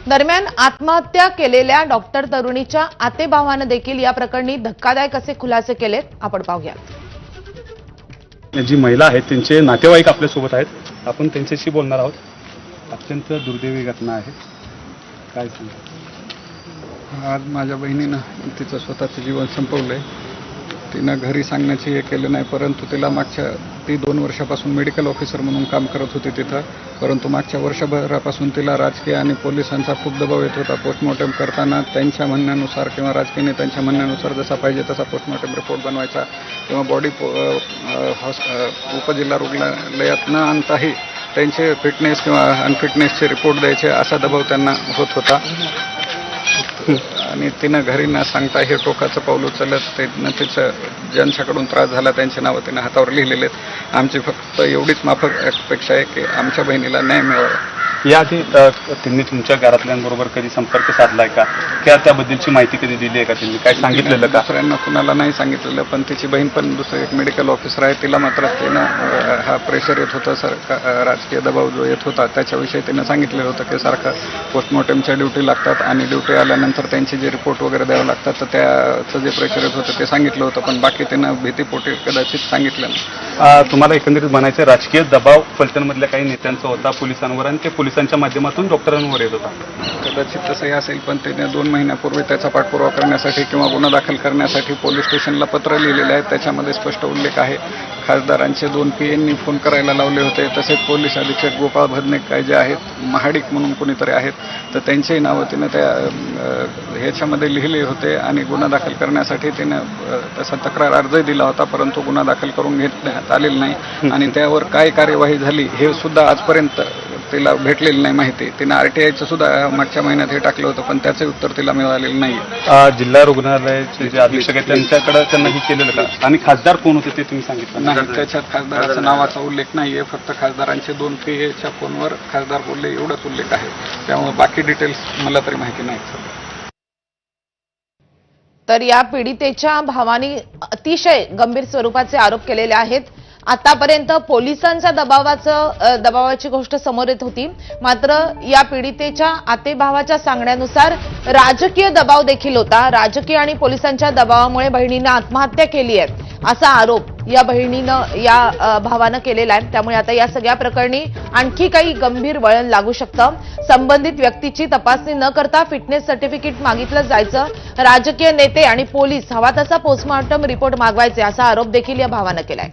दरम्यान आत्महत्या केलेल्या डॉक्टर तरुणीच्या आतेभावानं देखील या प्रकरणी धक्कादायक असे खुलासे केलेत. आपण पाहूया. जी महिला आहेत त्यांचे नातेवाईक आपल्या सोबत आहेत. आपण त्यांच्याशी बोलणार आहोत. अत्यंत दुर्दैवी घटना आहे. काय सांगा? आज माझ्या बहिणीनं तिचं स्वतःचं जीवन संपवलंय. तिनं घरी सांगण्याची हे केलं नाही, परंतु ती 2 वर्षापासून मेडिकल ऑफिसर म्हणून काम करत होती तिथं. परंतु मागच्या वर्षभरापासून तिला राजकीय आणि पोलिसांचा खूप दबाव येत होता. पोस्टमॉर्टम करताना त्यांच्या म्हणण्यानुसार किंवा राजकीय नेत्यांच्या म्हणण्यानुसार जसा पाहिजे तसा पोस्टमॉर्टम रिपोर्ट बनवायचा किंवा बॉडी उपजिल्हा रुग्णालयात न आणताही त्यांचे फिटनेस किंवा अनफिटनेसचे रिपोर्ट द्यायचे असा दबाव त्यांना होत होता. आणि तिनं घरी न सांगता हे टोकाचं पाऊल उचलत तिचं ज्यांच्याकडून त्रास झाला त्यांचे नावं तिनं हातावर लिहिलेले आहेत. आमची फक्त एवढीच माफक अपेक्षा आहे की आमच्या बहिणीला न्याय मिळावा. याआधी त्यांनी तुमच्या घरातल्यांबरोबर कधी संपर्क साधलाय का? त्याबद्दलची माहिती कधी दिली आहे का? त्यांनी काय सांगितलेलं का? दुसऱ्यांना कुणाला नाही सांगितलेलं, पण तिची बहीण पण दुसरं एक मेडिकल ऑफिसर आहे. तिला मात्र तिनं हा प्रेशर येत होता, राजकीय दबाव जो येत होता त्याच्याविषयी तिनं सांगितलेलं होतं की सारखं पोस्टमॉर्टमच्या ड्युटी लागतात आणि ड्युटी आल्यानंतर त्यांचे जे रिपोर्ट वगैरे द्यावं लागतात, तर त्याचं जे प्रेशर येत होतं ते सांगितलं होतं. पण बाकी तिनं भीतीपोटी कदाचित सांगितलं नाही. तुम्हाला एकंदरीत म्हणायचं राजकीय दबाव फलटणमधल्या काही नेत्यांचा होता पोलिसांवर आणि ते पोलिसांच्या माध्यमातून डॉक्टरांवर येत होता. कदाचित तसंही असेल, पण त्याने 2 महिन्यापूर्वी त्याचा पाठपुरावा करण्यासाठी किंवा गुन्हा दाखल करण्यासाठी पोलीस स्टेशनला पत्र लिहिलेले आहे. त्याच्यामध्ये स्पष्ट उल्लेख आहे. खासदारांचे 2 PAंनी फोन करायला लावले होते. तसेच पोलीस अधीक्षक गोपाळ भदनेक काय जे आहेत, महाडिक म्हणून कोणीतरी आहेत, तर त्यांचेही नावं तिनं त्या ह्याच्यामध्ये लिहिले होते. आणि गुन्हा दाखल करण्यासाठी तिनं तसा तक्रार अर्जही दिला होता, परंतु गुन्हा दाखल करून घेण्यात आलेला नाही. आणि त्यावर काय कार्यवाही झाली हे सुद्धा आजपर्यंत तिला भेटलेली नाही माहिती. तिनं RTIचं सुद्धा मागच्या महिन्यात हे टाकलं होतं, पण त्याचे उत्तर तिला मिळालेलं नाही. जिल्हा रुग्णालयाचे जे अधीक्षक आहेत त्यांच्याकडे त्यांना हे केलेलं का? आणि खासदार कोण होते ते तुम्ही सांगितलं नाही? त्याच्यात खासदाराचा नावाचा उल्लेख नाहीये. फक्त खासदारांचे 2 PAच्या फोनवर खासदार बोलले एवढाच उल्लेख आहे. त्यामुळे बाकी डिटेल्स मला तरी माहिती नाही. तर या पीडितेच्या भावाने अतिशय गंभीर स्वरूपाचे आरोप केलेले आहेत. आतापर्यंत पोलिसांच्या दबावाची गोष्ट समोर येत होती, मात्र या पीडितेच्या आतेभावाच्या सांगण्यानुसार राजकीय दबाव देखील होता. राजकीय आणि पोलिसांच्या दबावामुळे बहिणीनं आत्महत्या केली आहे असा आरोप या बहिणीनं या भावानं केलेला आहे. त्यामुळे आता या सगळ्या प्रकरणी आणखी काही गंभीर वळण लागू शकतं. संबंधित व्यक्तीची तपासणी न करता फिटनेस सर्टिफिकेट मागितलं जायचं. राजकीय नेते आणि पोलीस हवा तसा पोस्टमॉर्टम रिपोर्ट मागवायचे असा आरोप देखील या भावानं केलाय.